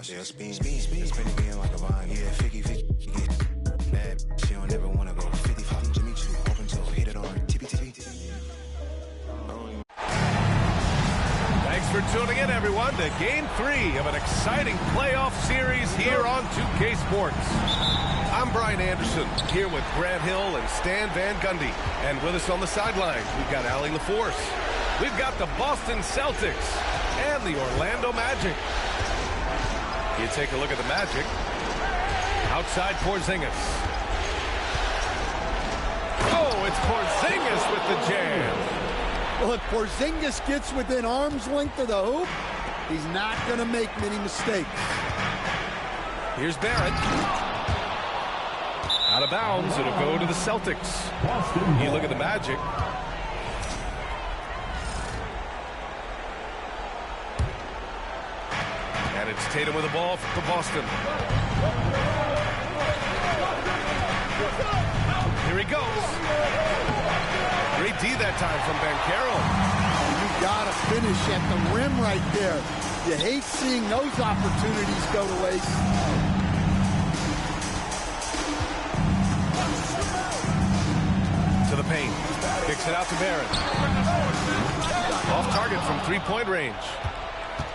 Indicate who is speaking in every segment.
Speaker 1: they'll spin. Spinning me like a vine. Yeah, 50, bad. She don't ever wanna go 50, Jimmy Choo. Open toe, hit it on tippy.
Speaker 2: Thanks for tuning in, everyone, to Game 3 of an exciting playoff series here on 2K Sports. I'm Brian Anderson, here with Grant Hill and Stan Van Gundy. And with us on the sidelines, we've got Allie LaForce. We've got the Boston Celtics and the Orlando Magic. You take a look at the Magic. Outside Porzingis. Oh, it's Porzingis with the jam.
Speaker 3: Well, if Porzingis gets within arm's length of the hoop, he's not going to make many mistakes.
Speaker 2: Here's Barrett. Out of bounds, it'll go to the Celtics. You look at the Magic. And it's Tatum with the ball for Boston. Here he goes. Great D that time from Banchero.
Speaker 3: You got to finish at the rim right there. You hate seeing those opportunities go to waste.
Speaker 2: To the paint. Kicks it out to Barrett. Off target from three-point range.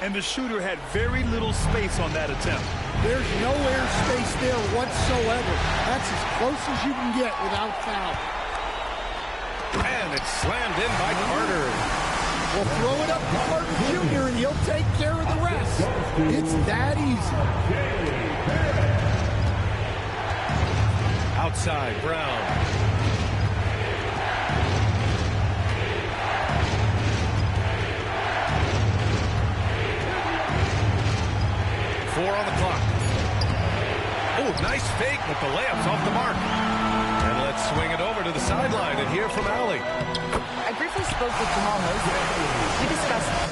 Speaker 4: And the shooter had very little space on that attempt.
Speaker 3: There's no air space there whatsoever. That's as close as you can get without foul.
Speaker 2: And it's slammed in by Carter.
Speaker 3: Well, throw it up to Carter Jr. and he'll take care of the rest. It's that easy.
Speaker 2: Outside, Brown. 4 on the clock. Oh, nice fake, but the layup's off the mark. And let's swing it over to the sideline and hear from Allie.
Speaker 5: I briefly spoke with Jamal Mosey. We discussed...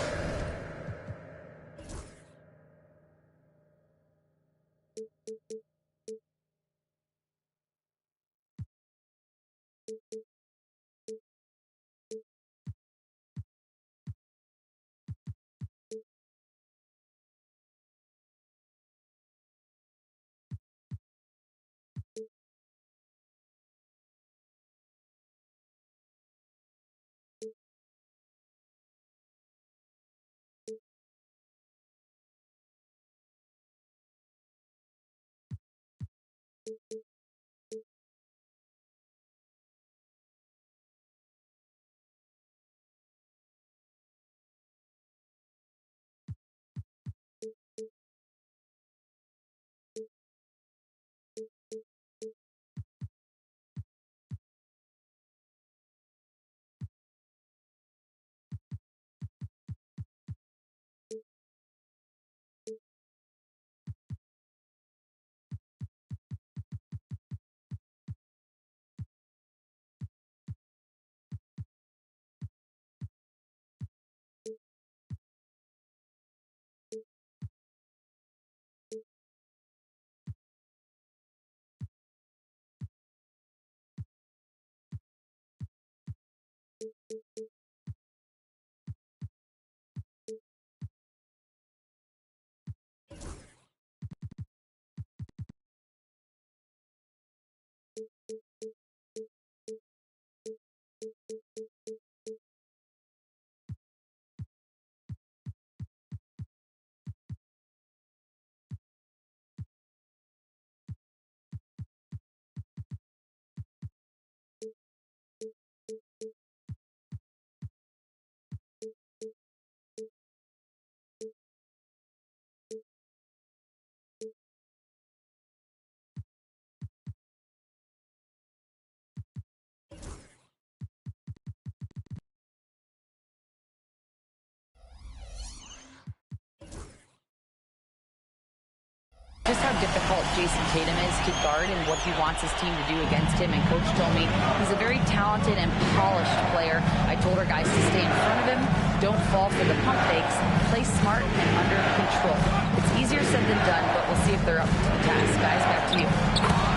Speaker 5: just how difficult Jason Tatum is to guard and what he wants his team to do against him. And Coach told me he's a very talented and polished player. I told our guys to stay in front of him, don't fall for the pump fakes, play smart and under control. It's easier said than done, but we'll see if they're up to the task. Guys, back to you.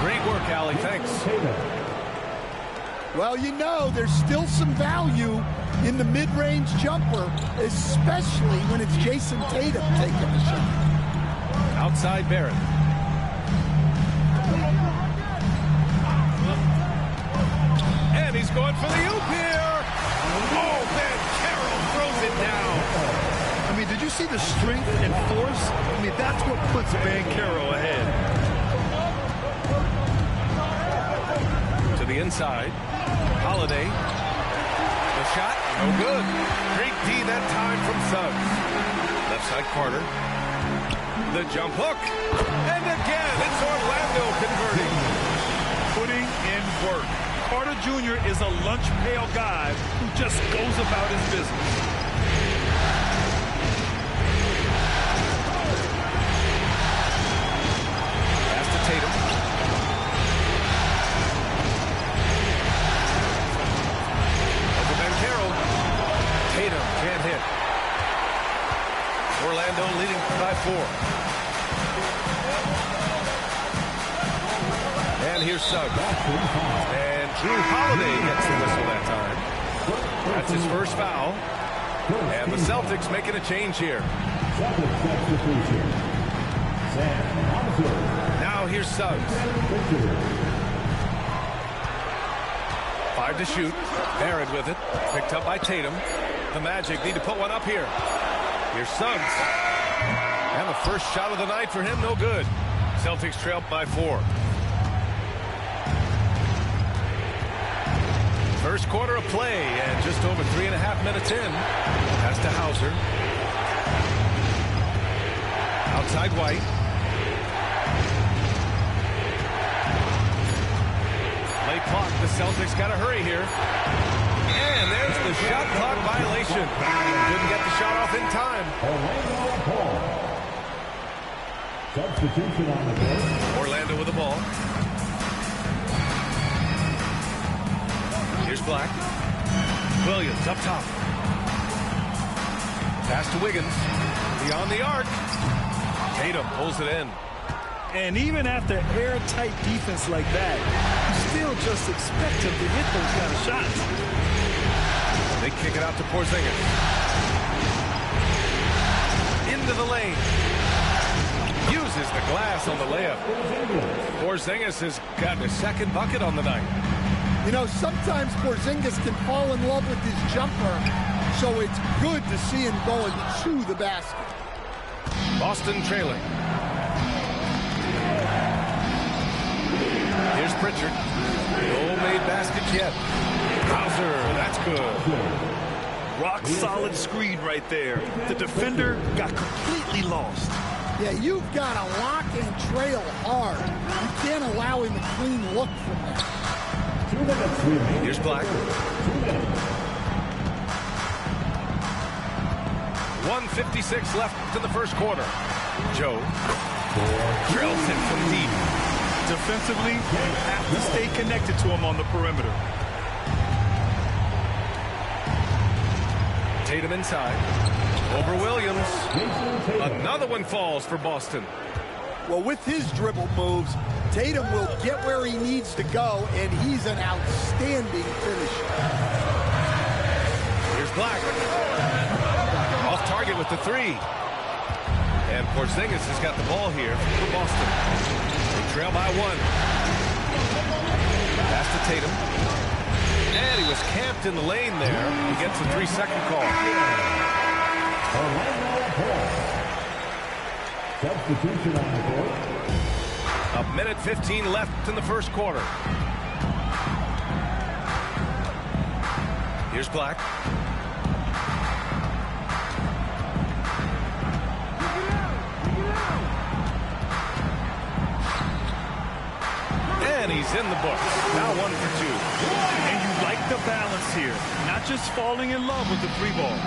Speaker 2: Great work, Allie. Thanks.
Speaker 3: Well, you know, there's still some value in the mid-range jumper, especially when it's Jason Tatum taking the shot.
Speaker 2: Outside Barrett. And he's going for the oop here. Oh, man, Carroll throws it down.
Speaker 4: I mean, did you see the strength and force? I mean, that's what puts Van Carroll ahead.
Speaker 2: To the inside. Holiday. The shot, no good. Great D that time from Suggs. Left side Carter. The jump hook. And again, it's Orlando converting.
Speaker 4: Putting in work. Carter Jr. is a lunch pail guy who just goes about his business.
Speaker 2: Pass to Tatum. Over Van Carroll. Tatum can't hit. Orlando leading by 4. And here's Suggs. And Drew Holiday gets the whistle that time. That's his first foul. And the Celtics making a change here. Now here's Suggs. 5 to shoot. Barrett with it. Picked up by Tatum. The Magic need to put one up here. Here's Suggs. And the first shot of the night for him, no good. Celtics trail by 4. First quarter of play, and just over 3.5 minutes in. Pass to Hauser. Outside White. Late clock, the Celtics got to hurry here. And there's the shot clock violation. Didn't get the shot off in time.
Speaker 6: Substitution on the board.
Speaker 2: Orlando with the ball. Here's Black. Williams up top. Pass to Wiggins. Beyond the arc. Tatum pulls it in.
Speaker 4: And even after airtight defense like that, you still just expect him to hit those kind of shots.
Speaker 2: They kick it out to Porzingis. Into the lane. Uses the glass on the layup. Porzingis has gotten a second bucket on the night.
Speaker 3: You know, sometimes Porzingis can fall in love with his jumper, so it's good to see him going to the basket.
Speaker 2: Boston trailing. Here's Pritchard. No made baskets yet. Hauser, that's good.
Speaker 4: Rock solid screen right there. The defender got completely lost.
Speaker 3: Yeah, you've got to lock and trail hard. You can't allow him a clean look from that.
Speaker 2: Here's Black. 1:56 left in the first quarter. Joe drills it from deep.
Speaker 4: Defensively, you have to stay connected to him on the perimeter.
Speaker 2: Tatum inside. Over Williams. Another one falls for Boston.
Speaker 3: Well, with his dribble moves, Tatum will get where he needs to go, and he's an outstanding finisher.
Speaker 2: Here's Black. Off target with the 3. And Porzingis has got the ball here for Boston. They trail by 1. Pass to Tatum. And he was camped in the lane there. He gets a 3-second call.
Speaker 6: Substitution on the board.
Speaker 2: 1:15 left in the first quarter. Here's Black. And he's in the books. Now 1 for 2.
Speaker 4: And you like the balance here. Not just falling in love with the 3 ball.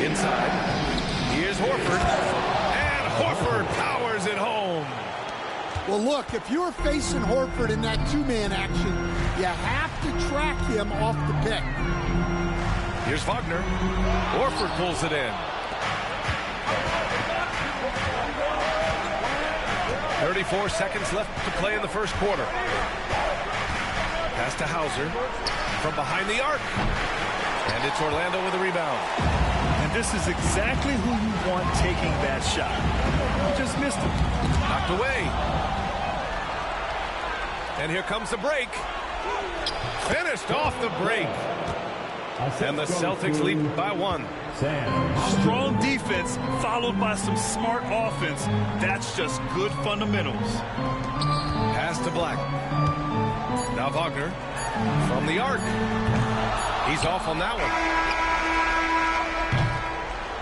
Speaker 2: Inside. Here's Horford. And Horford powers it home.
Speaker 3: Well, look, if you're facing Horford in that 2-man action, you have to track him off the pick.
Speaker 2: Here's Wagner. Horford pulls it in. 34 seconds left to play in the first quarter. Pass to Hauser from behind the arc. And it's Orlando with a rebound.
Speaker 4: And This is exactly who you want taking that shot. He just missed it.
Speaker 2: Knocked away. And here comes the break. Finished off the break. And the Celtics lead by 1.
Speaker 4: Strong defense followed by some smart offense. That's just good fundamentals.
Speaker 2: Pass to Black. Now Wagner from the arc. He's off on that one.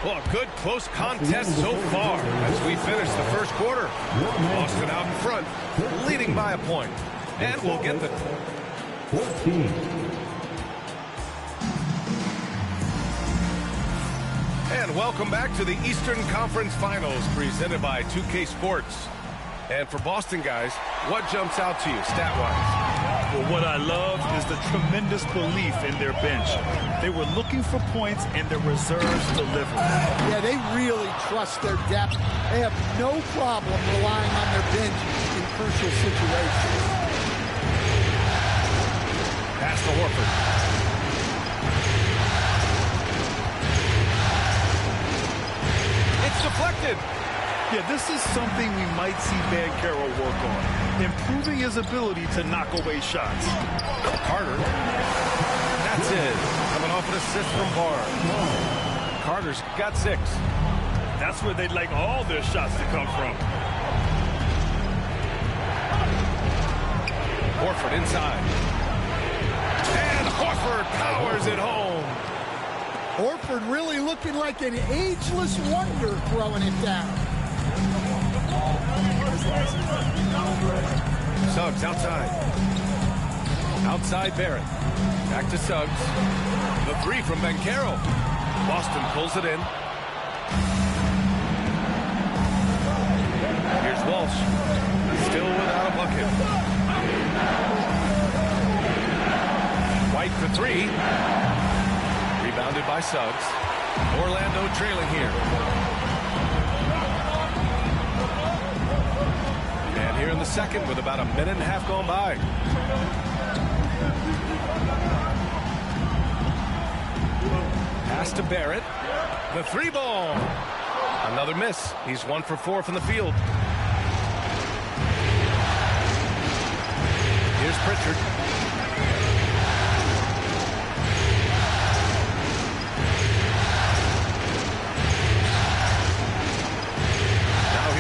Speaker 2: Well, a good close contest so far as we finish the first quarter. Boston out in front, leading by a point. And we'll get the
Speaker 6: 14.
Speaker 2: And welcome back to the Eastern Conference Finals presented by 2K Sports. And for Boston guys, what jumps out to you stat-wise?
Speaker 4: Well, what I love is the tremendous belief in their bench. They were looking for points and their reserves delivered.
Speaker 3: Yeah, they really trust their depth. They have no problem relying on their bench in crucial situations.
Speaker 2: Pass to Horford. Deflected.
Speaker 4: Yeah, this is something we might see Banchero work on, improving his ability to knock away shots.
Speaker 2: Carter. That's it. Coming off an assist from Barnes. Carter's got 6.
Speaker 4: That's where they'd like all their shots to come from.
Speaker 2: Horford inside. And Horford powers it home.
Speaker 3: Horford really looking like an ageless wonder throwing it down.
Speaker 2: Suggs outside. Outside Barrett. Back to Suggs. The 3 from Banchero. Boston pulls it in. Here's Walsh. Still without a bucket. White for 3. Rebounded by Suggs. Orlando trailing here. And here in the second with about a minute and a half gone by. Pass to Barrett. The 3 ball. Another miss. He's 1 for 4 from the field. Here's Pritchard.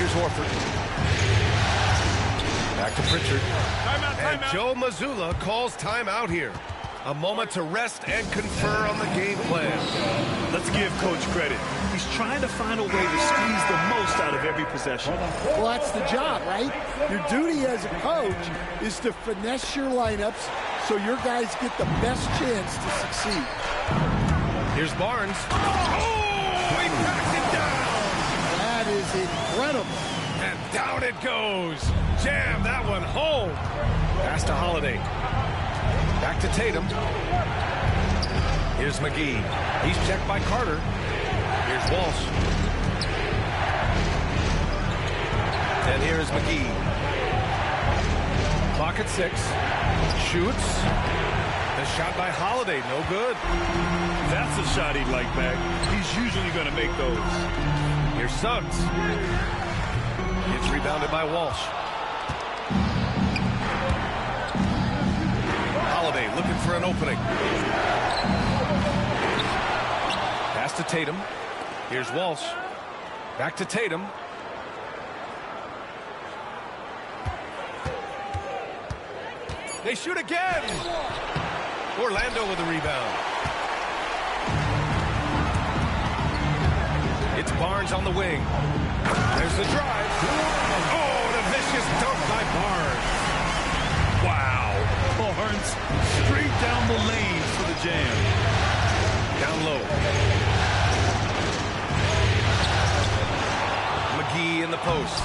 Speaker 2: Horford. Back to Pritchard. And Joe Mazzulla calls timeout here. A moment to rest and confer on the game plan.
Speaker 4: Let's give Coach credit. He's trying to find a way to squeeze the most out of every possession.
Speaker 3: Well, that's the job, right? Your duty as a coach is to finesse your lineups so your guys get the best chance to succeed.
Speaker 2: Here's Barnes. Oh, he packed it down.
Speaker 3: That is incredible.
Speaker 2: And down it goes. Jam that one home. Pass to Holiday. Back to Tatum. Here's McGee. He's checked by Carter. Here's Walsh. And here's McGee. Clock at 6. Shoots. The shot by Holiday. No good.
Speaker 4: That's a shot he'd like back. He's usually going to make those.
Speaker 2: Here's Suggs. It's rebounded by Walsh. Holiday looking for an opening. Pass to Tatum. Here's Walsh. Back to Tatum. They shoot again. Orlando with a rebound. It's Barnes on the wing. There's the drive. Oh, and a vicious dunk by Barnes.
Speaker 4: Wow. Barnes straight down the lane for the jam.
Speaker 2: Down low. McGee in the post.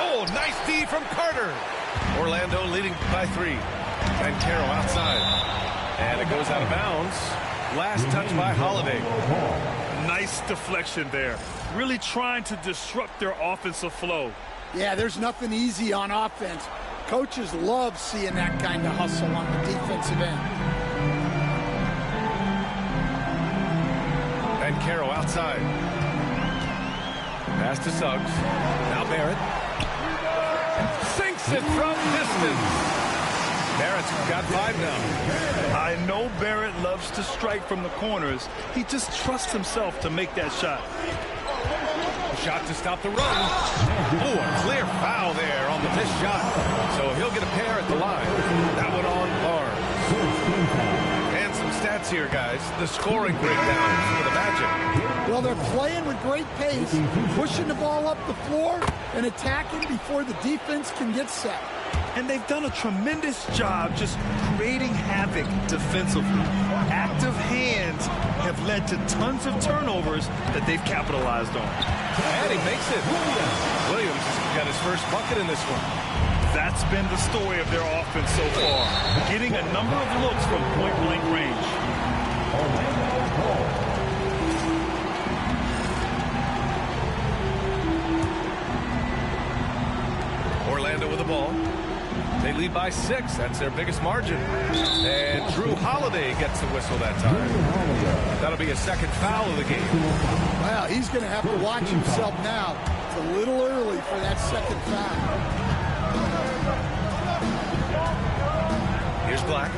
Speaker 2: Oh, nice D from Carter. Orlando leading by 3. Banchero outside. And it goes out of bounds. Last touch by Holiday.
Speaker 4: Nice deflection there. Really trying to disrupt their offensive flow.
Speaker 3: Yeah, there's nothing easy on offense. Coaches love seeing that kind of hustle on the defensive end.
Speaker 2: Banchero Arrow outside. Pass to Suggs. Now Barrett. Sinks it from distance. Barrett's got 5 now.
Speaker 4: I know Barrett loves to strike from the corners. He just trusts himself to make that shot.
Speaker 2: Shot to stop the run. Oh, a clear foul there on the missed shot. So he'll get a pair at the line. That one on Barnes. And some stats here, guys. The scoring breakdowns for the Magic.
Speaker 3: Well, they're playing with great pace, pushing the ball up the floor and attacking before the defense can get set.
Speaker 4: And they've done a tremendous job just creating havoc defensively. Active hands have led to tons of turnovers that they've capitalized on.
Speaker 2: And he makes it. Williams got his first bucket in this one.
Speaker 4: That's been the story of their offense so far. Getting a number of looks from point-blank range.
Speaker 2: Orlando with the ball. They lead by 6. That's their biggest margin. And Drew Holiday gets the whistle that time. That'll be a second foul of the game.
Speaker 3: Well, he's going to have to watch himself now. It's a little early for that second foul.
Speaker 2: Here's Black.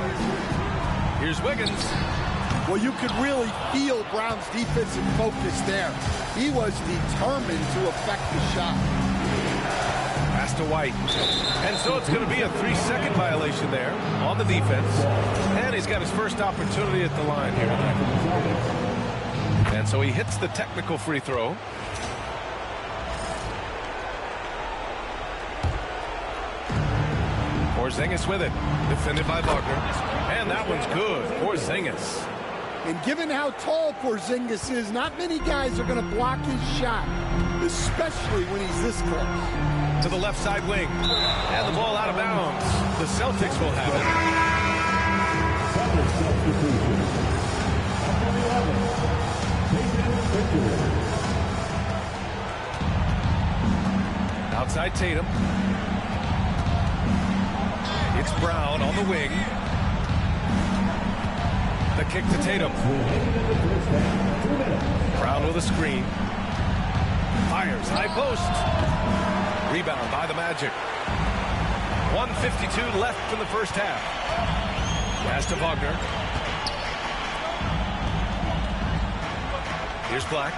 Speaker 2: Here's Wiggins.
Speaker 3: Well, you could really feel Brown's defensive focus there. He was determined to affect the shot.
Speaker 2: Pass to White. And so it's going to be a 3-second violation there on the defense. And he's got his first opportunity at the line here. And so he hits the technical free throw. Porzingis with it. Defended by Wagner. And that one's good. Porzingis.
Speaker 3: And given how tall Porzingis is, not many guys are going to block his shot, especially when he's this close.
Speaker 2: To the left side wing. And the ball out of bounds. The Celtics will have it. Outside Tatum. It's Brown on the wing. The kick to Tatum. Brown with a screen. Fires, high post. Rebound by the Magic. 1:52 left in the first half. Pass to Wagner. Here's Black.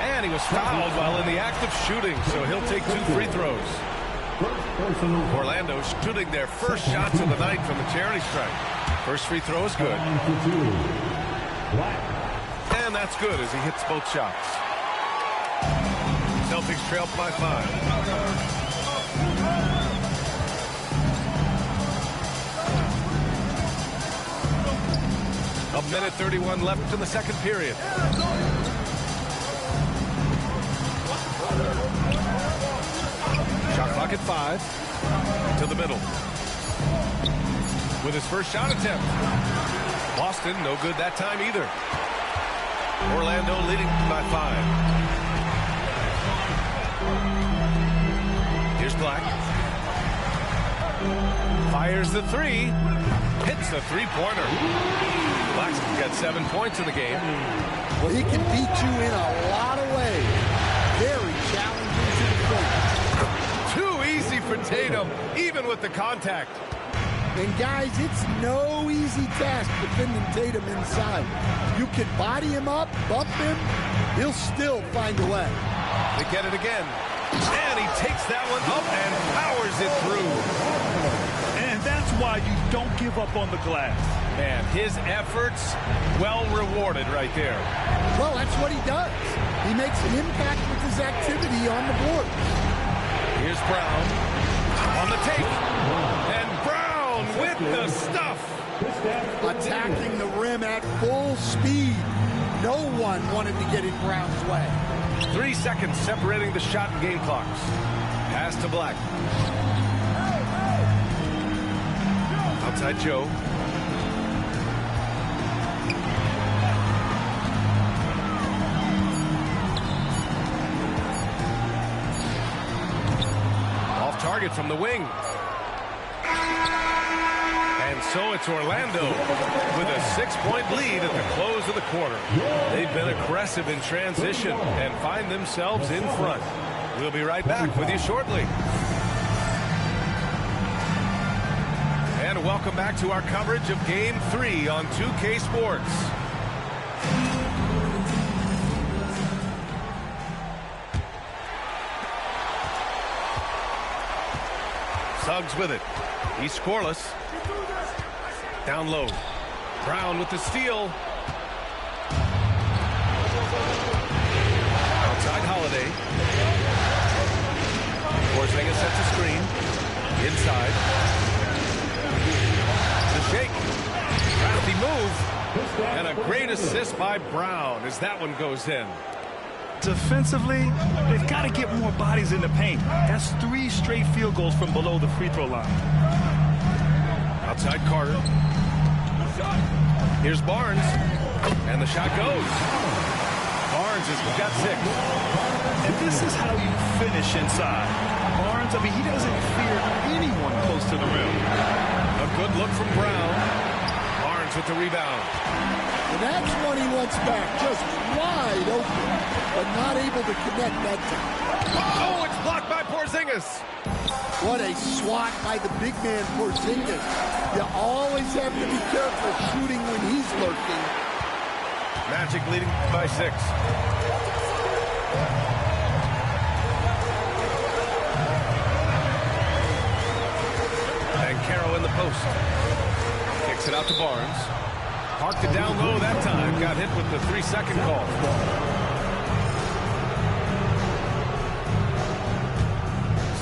Speaker 2: And he was fouled while in the act of shooting, so he'll take 2 free throws. Orlando shooting their first shots of the night from the charity stripe. First free throw is good. And that's good as he hits both shots. Celtics trail by 5. A minute 31 left in the second period. Shot clock at 5. To the middle. With his first shot attempt. Boston, no good that time either. Orlando leading by 5. Here's Black. Fires the 3. Hits the 3-pointer. Black's got 7 points in the game.
Speaker 3: Well, he can beat you in a lot of ways. Very challenging to defend.
Speaker 2: Too easy for Tatum, even with the contact.
Speaker 3: And guys, it's no easy task defending Tatum inside. You can body him up, bump him, he'll still find a way.
Speaker 2: They get it again. And he takes that one up and powers it through.
Speaker 4: And that's why you don't give up on the glass.
Speaker 2: Man, his efforts well rewarded right there.
Speaker 3: Well, that's what he does. He makes an impact with his activity on the board.
Speaker 2: Here's Brown on the take. And Brown with the stuff.
Speaker 3: Attacking the rim at full speed. No one wanted to get in Brown's way.
Speaker 2: 3 seconds separating the shot and game clocks. Pass to Black. Outside Joe. Off target from the wing. And so it's Orlando with a 6-point lead at the close of the quarter. They've been aggressive in transition and find themselves in front. We'll be right back with you shortly. And welcome back to our coverage of Game 3 on 2K Sports. Suggs with it. He's scoreless. Down low. Brown with the steal. Outside Holiday. Porzingis sets a screen. Inside. The shake. Crafty move. And a great assist by Brown as that one goes in.
Speaker 4: Defensively, they've got to get more bodies in the paint. That's 3 straight field goals from below the free throw line.
Speaker 2: Outside Carter. Here's Barnes. And the shot goes. Barnes has got 6.
Speaker 4: And this is how you finish inside. Barnes, I mean, he doesn't fear anyone close to the rim.
Speaker 2: A good look from Brown. Barnes with the rebound.
Speaker 3: And that's one he wants back, just wide open, but not able to connect that time.
Speaker 2: Oh, it's blocked by Porzingis.
Speaker 3: What a swat by the big man Porzingis. You always have to be careful shooting when he's lurking.
Speaker 2: Magic leading by 6. And Caro in the post. Kicks it out to Barnes. Parked it down low that time. Got hit with the 3-second call.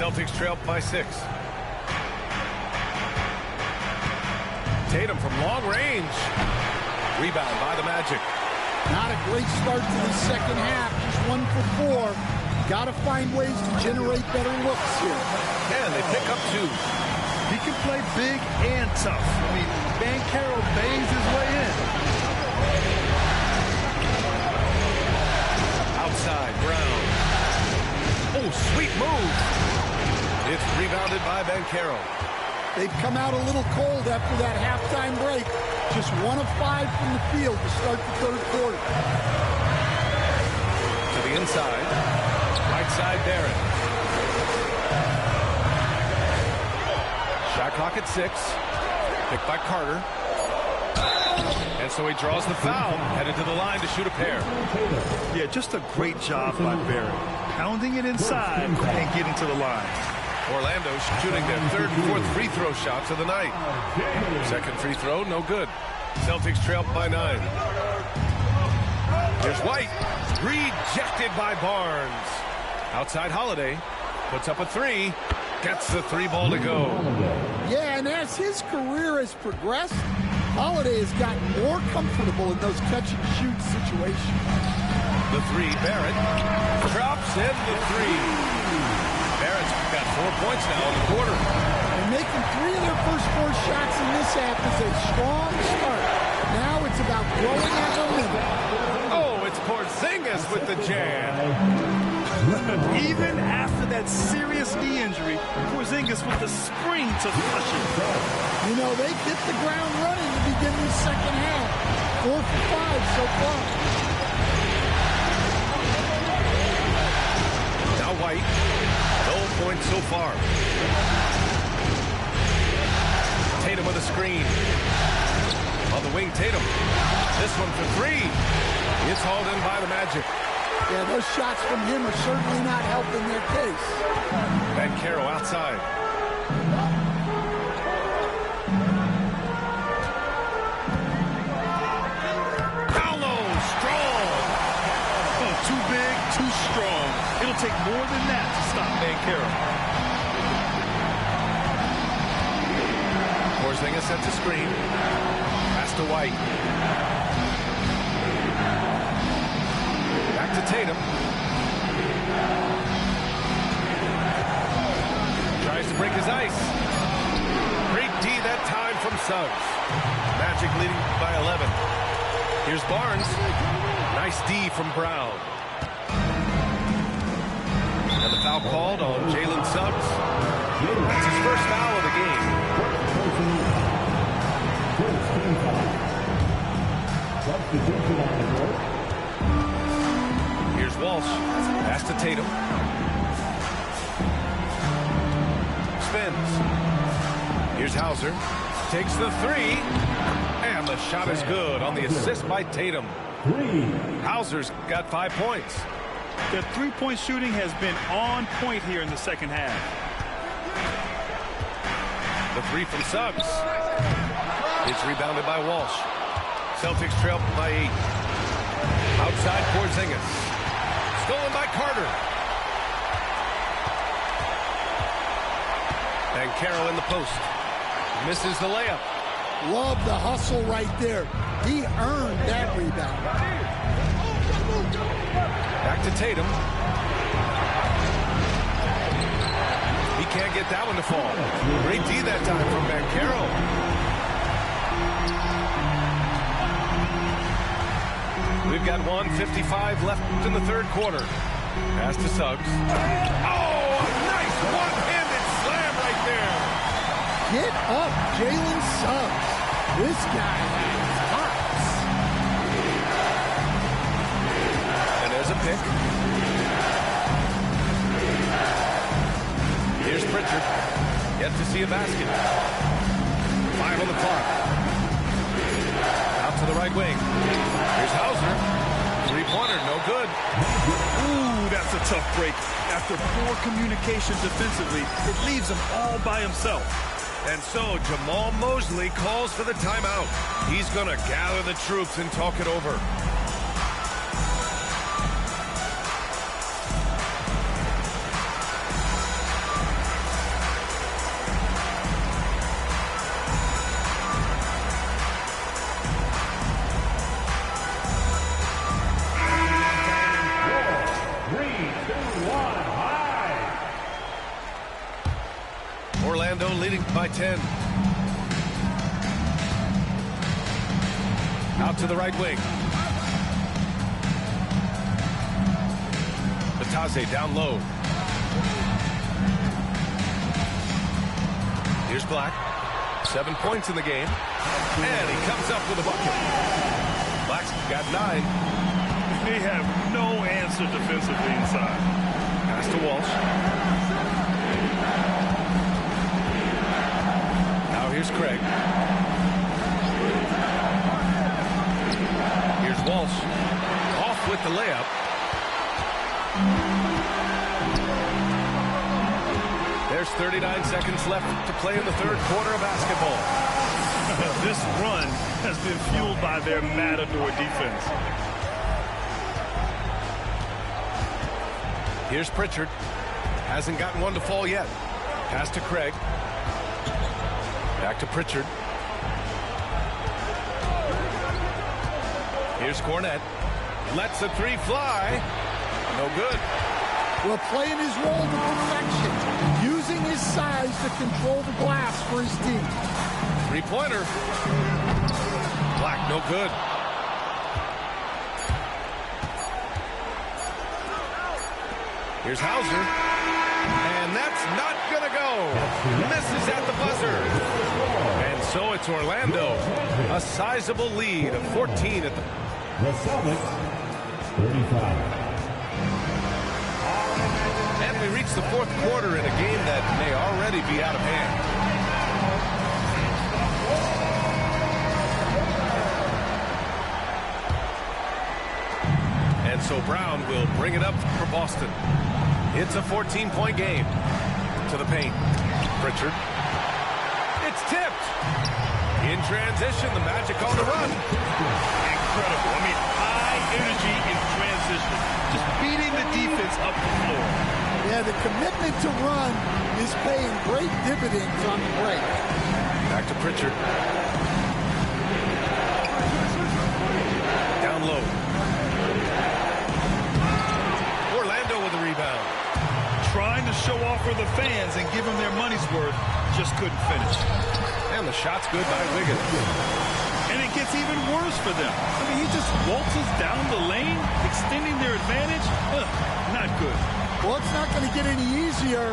Speaker 2: Celtics trail by 6. Tatum from long range. Rebound by the Magic.
Speaker 3: Not a great start to the second half. Just 1 for 4. Got to find ways to generate better looks here.
Speaker 2: And they pick up 2.
Speaker 4: He can play big and tough. I mean, Banchero bangs his way in.
Speaker 2: Outside, Brown. Oh, sweet move. It's rebounded by Banchero.
Speaker 3: They've come out a little cold after that halftime break. Just 1 of 5 from the field to start the third quarter.
Speaker 2: To the inside. Right side, Barrett. Shot clock at 6. Picked by Carter. And so he draws the foul. Headed to the line to shoot a pair.
Speaker 4: Yeah, just a great job by Barrett. Pounding it inside and getting to the line.
Speaker 2: Orlando shooting their 3rd and 4th free throw shots of the night. Second free throw, no good. Celtics trail by 9. Here's White. Rejected by Barnes. Outside Holiday. Puts up a 3. Gets the 3 ball to go.
Speaker 3: Yeah, and as his career has progressed, Holiday has gotten more comfortable in those catch-and-shoot situations.
Speaker 2: The 3, Barrett. Drops in the 3. Barrett's got 4 points now in the quarter.
Speaker 3: And making 3 of their first 4 shots in this half is a strong start. Now it's about growing at the limit.
Speaker 2: Oh, it's Porzingis with the jam.
Speaker 4: Even after that serious knee injury, Porzingis with the spring to flush it.
Speaker 3: You know, they hit the ground running to begin the second half. 4 for 5 so far.
Speaker 2: Now White. No points so far. Tatum with a screen. On the wing, Tatum. This one for 3. It's hauled in by the Magic.
Speaker 3: Yeah, those shots from him are certainly not helping their case.
Speaker 2: Banchero outside. Down low, strong.
Speaker 4: Oh, too big, too strong. It'll take more than that to stop Banchero.
Speaker 2: Porzingis sets a screen. Pass to White. Back to Tatum. Tries to break his ice. Great D that time from Suggs. Magic leading by 11. Here's Barnes. Nice D from Brown. And the foul called on Jalen Suggs. That's his first foul of the game.
Speaker 6: Substitution on the court.
Speaker 2: Here's Walsh. Pass to Tatum. Spins. Here's Hauser. Takes the three. And the shot is good on the assist by Tatum. Hauser's got 5 points.
Speaker 4: The three-point shooting has been on point here in the second half.
Speaker 2: The three from Suggs. It's rebounded by Walsh. Celtics trail by 8. Outside Porzingis. Stolen by Carter. And Carroll in the post. Misses the layup.
Speaker 3: Love the hustle right there. He earned that rebound.
Speaker 2: Back to Tatum. He can't get that one to fall. Great D that time from Carroll. We've got 1:55 left in the third quarter. Pass to Suggs. Oh, a nice one-handed slam right there.
Speaker 3: Get up, Jalen Suggs. This guy has hearts.
Speaker 2: And there's a pick. Here's Pritchard. Yet to see a basket. 5 on the clock. Out to the right wing. Here's Hauser. Three-pointer, no good.
Speaker 4: Ooh, that's a tough break. After poor communication defensively, it leaves him all by himself.
Speaker 2: And so Jamal Mosley calls for the timeout. He's going to gather the troops and talk it over. Orlando leading by 10. Out to the right wing. Batase down low. Here's Black. 7 points in the game. And he comes up with a bucket. Black's got 9.
Speaker 4: They have no answer defensively inside.
Speaker 2: Pass to Walsh. Here's Craig. Here's Walsh. Off with the layup. There's 39 seconds left to play in the third quarter of basketball.
Speaker 4: This run has been fueled by their matador defense.
Speaker 2: Here's Pritchard. Hasn't gotten one to fall yet. Pass to Craig. Back to Pritchard. Here's Cornette. Lets the three fly. No good.
Speaker 3: Well, playing his role to perfection. Using his size to control the glass for his team.
Speaker 2: Three-pointer. Black, no good. Here's Hauser. And that's not going to go. Misses at the buzzer. And so it's Orlando. A sizable lead of 14 at the...
Speaker 6: The Celtics, 35.
Speaker 2: And we reach the fourth quarter in a game that may already be out of hand. And so Brown will bring it up for Boston. It's a 14-point game. To the paint. Pritchard. It's tipped. In transition, the Magic on the run.
Speaker 4: Incredible. I mean, high energy in transition. Just beating the defense up the floor.
Speaker 3: Yeah, the commitment to run is paying great dividends on the break.
Speaker 2: Back to Pritchard. Down low. Orlando with the rebound.
Speaker 4: Trying to show off for the fans and give them their money's worth, just couldn't finish.
Speaker 2: And the shot's good by Wiggins.
Speaker 4: And it gets even worse for them. I mean, he just waltzes down the lane, extending their advantage. Not good.
Speaker 3: Well, it's not going to get any easier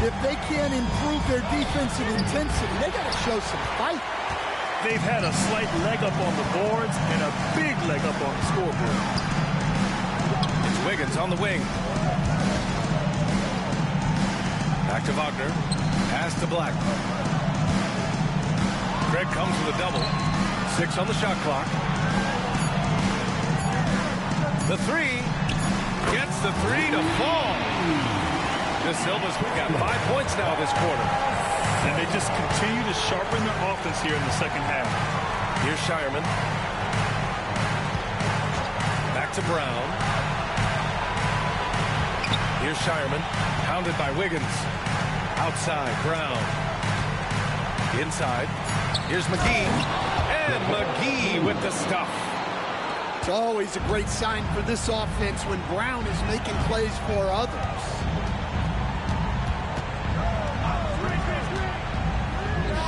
Speaker 3: if they can't improve their defensive intensity. They got to show some fight.
Speaker 4: they've had a slight leg up on the boards and a big leg up on the scoreboard.
Speaker 2: It's Wiggins on the wing. Back to Wagner. Pass to Black. Craig comes with a double. 6 on the shot clock. The three. Gets the three to fall. De Silva's got 5 points now this quarter.
Speaker 4: And they just continue to sharpen their offense here in the second half.
Speaker 2: Here's Shireman. Back to Brown. Here's Shireman. Pounded by Wiggins. Outside, Brown. Inside. Here's McGee. And McGee with the stuff.
Speaker 3: It's always a great sign for this offense when Brown is making plays for others.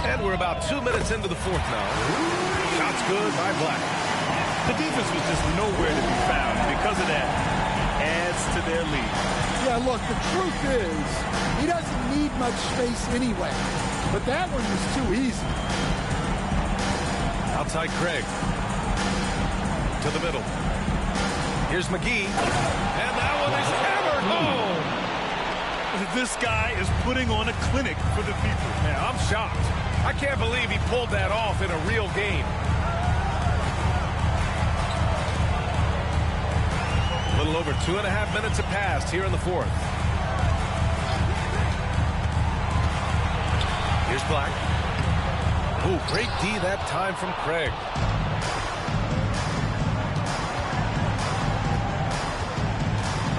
Speaker 2: And we're about 2 minutes into the fourth now. Shots good by Black.
Speaker 4: The defense was just nowhere to be found. Because of that, adds to their lead.
Speaker 3: Yeah, look, the truth is, he doesn't need much space anyway. But that one was too easy.
Speaker 2: Outside Craig. To the middle. Here's McGee. And that one is hammered home.
Speaker 4: This guy is putting on a clinic for the people.
Speaker 2: Yeah, I'm shocked. I can't believe he pulled that off in a real game. A little over 2.5 minutes have passed here in the fourth. Here's Black. Ooh, great D that time from Craig.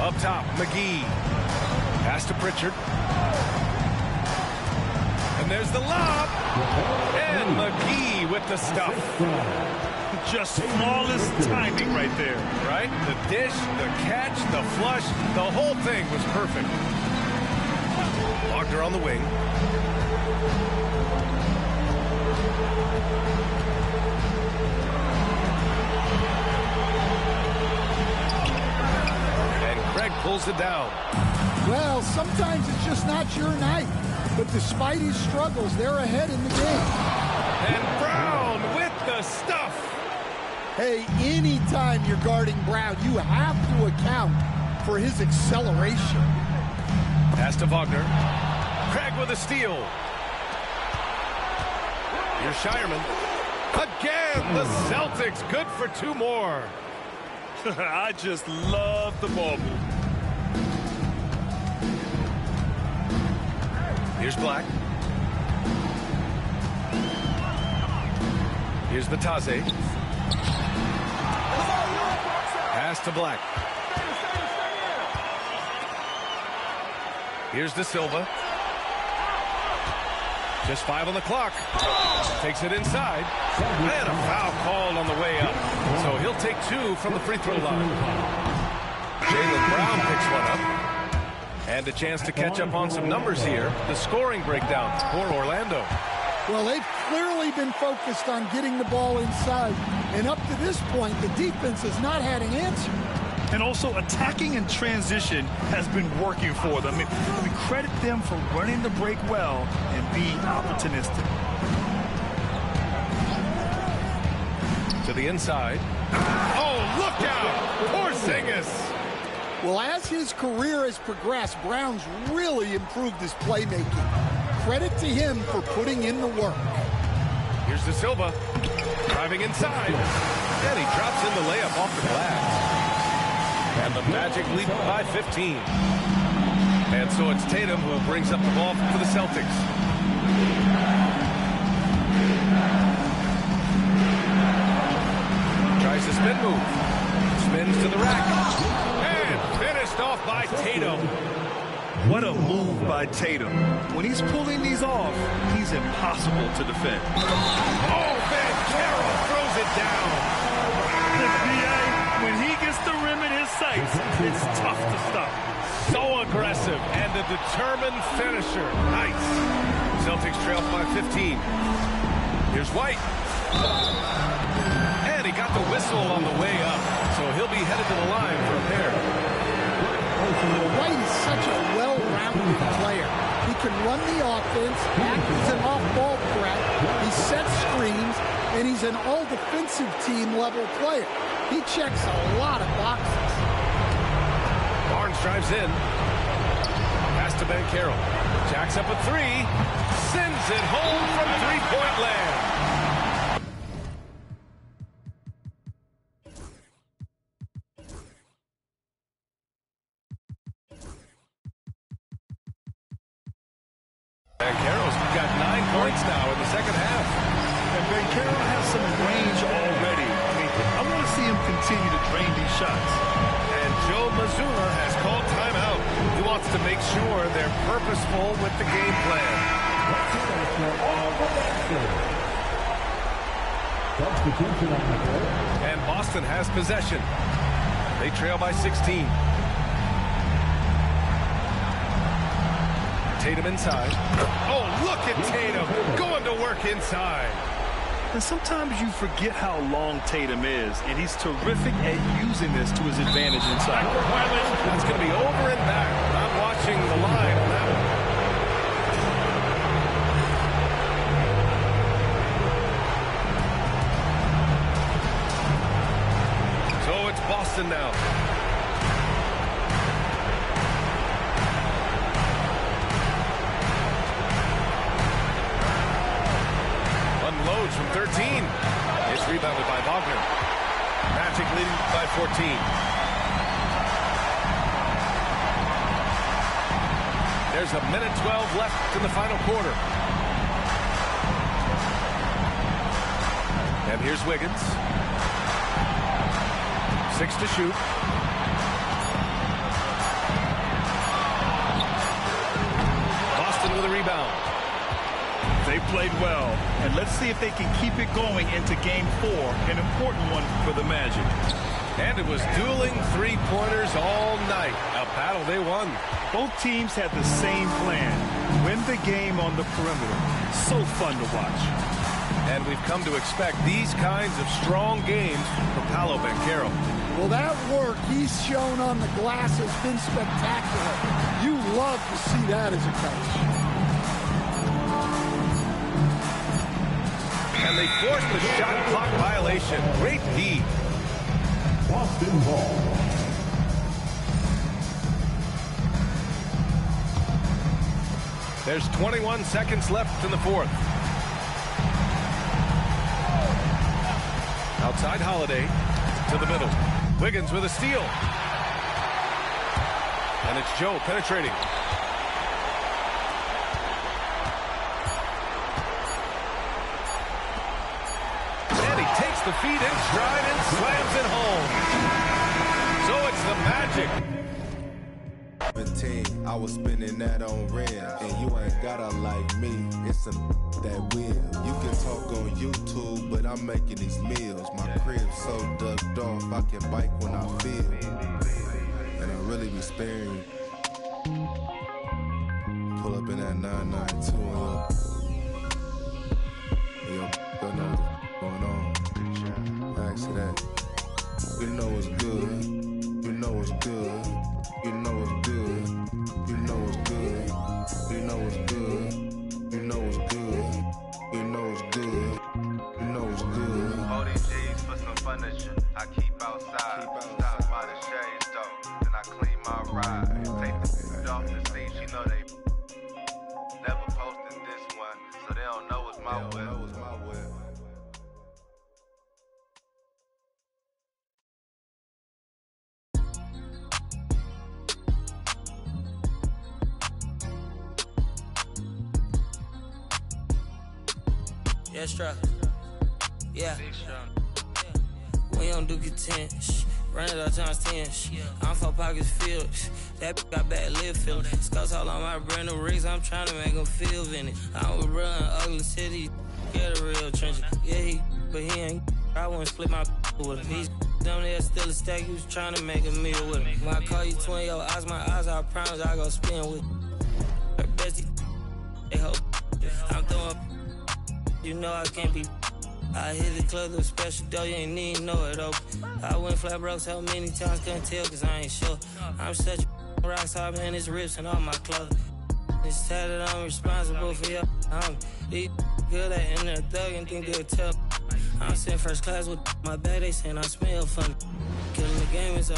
Speaker 2: Up top, McGee. Pass to Pritchard. And there's the lob. And McGee with the stuff.
Speaker 4: Just flawless timing right there.
Speaker 2: Right? The dish, the catch, the flush, the whole thing was perfect. Wagner on the wing. And Craig pulls it down.
Speaker 3: Well, sometimes it's just not your night. But despite his struggles, they're ahead in the game.
Speaker 2: And Brown with the stuff.
Speaker 3: Hey, anytime you're guarding Brown, you have to account for his acceleration.
Speaker 2: Pass to Wagner. Craig with a steal. Here's Shireman. Again, the Celtics good for 2 more.
Speaker 4: I just love the ball move.
Speaker 2: Here's Black. Here's Batase. Pass to Black. Here's De Silva. Just 5 on the clock. Takes it inside. And a foul called on the way up. So he'll take 2 from the free throw line. Jaylen Brown picks one up. And a chance to catch up on some numbers here. The scoring breakdown for Orlando.
Speaker 3: Well, they've clearly been focused on getting the ball inside. And up to this point, the defense has not had an answer.
Speaker 4: And also, attacking in transition has been working for them. I mean, we credit them for running the break well and being opportunistic.
Speaker 2: To the inside. Oh, look out! Porzingis!
Speaker 3: Well, as his career has progressed, Brown's really improved his playmaking. Credit to him for putting in the work.
Speaker 2: Here's De Silva. Driving inside. And he drops in the layup off the glass. And the Magic lead by 15. And so it's Tatum who brings up the ball for the Celtics. Tries the spin move. Spins to the rack. And finished off by Tatum.
Speaker 4: What a move by Tatum. When he's pulling these off, he's impossible to defend.
Speaker 2: Oh, Van Carroll throws it down.
Speaker 4: When he gets the rim in his sights, it's tough to stop.
Speaker 2: So aggressive and a determined finisher. Nice. Celtics trail by 15. Here's White. And he got the whistle on the way up. So he'll be headed to the line for a pair.
Speaker 3: White is such a well-rounded player. He can run the offense, act as an off-ball threat, he sets screens, and he's an all-defensive team level player. He checks a lot of boxes.
Speaker 2: Barnes drives in. Pass to Ben Carroll. Jacks up a three. Sends it home from three-point land. Ben Carroll's got 9 points now in the second half.
Speaker 4: And Ben Carroll has some range already. I mean, I want to see him continue to drain these shots.
Speaker 2: And Joe Mazzulla has called timeout. He wants to make sure they're purposeful with the game plan.
Speaker 6: Substitution on the court.
Speaker 2: And Boston has possession. They trail by 16. Tatum inside. Oh, look at Tatum going to work inside.
Speaker 4: And sometimes you forget how long Tatum is, and he's terrific at using this to his advantage inside.
Speaker 2: That's going to be over and back. Not watching the line on that one. So it's Boston now. Unloads from 13. It's rebounded by Wagner. Magic leading by 14. There's a minute 12 left in the final quarter. And here's Wiggins. 6 to shoot. Boston with a rebound.
Speaker 4: They played well, and let's see if they can keep it going into Game 4, an important one for the Magic.
Speaker 2: And it was dueling three-pointers all night. A battle they won.
Speaker 4: Both teams had the same plan. Win the game on the perimeter. So fun to watch.
Speaker 2: And we've come to expect these kinds of strong games from Paolo Banchero.
Speaker 3: Well, that work he's shown on the glass has been spectacular. You love to see that as a coach.
Speaker 2: And they forced the shot clock violation. Great D.
Speaker 6: Boston ball.
Speaker 2: There's 21 seconds left in the fourth. Outside Holiday to the middle. Wiggins with a steal. And it's Joe penetrating. Takes the feet in stride and slams it home. So it's the Magic.
Speaker 1: 17, I was spinning that on red, and you ain't gotta like me. It's a that will. You can talk on YouTube, but I'm making these meals. My crib's so ducked off, I can bike when I feel, and I really be sparing. Pull up in that 992 and yo, going on. To that. You know it's good. You know it's good. You know it's good. You know it's good. You know it's good. You know it's good. You know it's good. You know it's good.
Speaker 7: ODGs for some furniture. I keep outside. Stop by the shades though. Then I clean my ride. Take the food off the seat. You know they never posted this one, so they don't know it's my whip.
Speaker 8: Yeah, strap. Yeah. We don't do content. Run it up times 10. I'm for pockets filled. That got bad lip filler. Scouts all on my brand new rigs. I'm trying to make them feel in it. I was real in ugly city. Get a real trench. Yeah, but he ain't. I wouldn't split my with him. He's down there still a stack. He was trying to make a meal with him. When I call you twin, your eyes, my eyes, I promise I go spin with her bestie. They hope I'm throwing. You know I can't be. I hit the club with special dough, you ain't even know it open. I went flat broke so many times, couldn't tell cause I ain't sure. I'm such a rock star, man, it's rips and all my clothes. It's tatted, I'm responsible for your these good at in there thug and think they'll tell. I'm sitting first class with my bag, they saying I smell funny. Killing the game is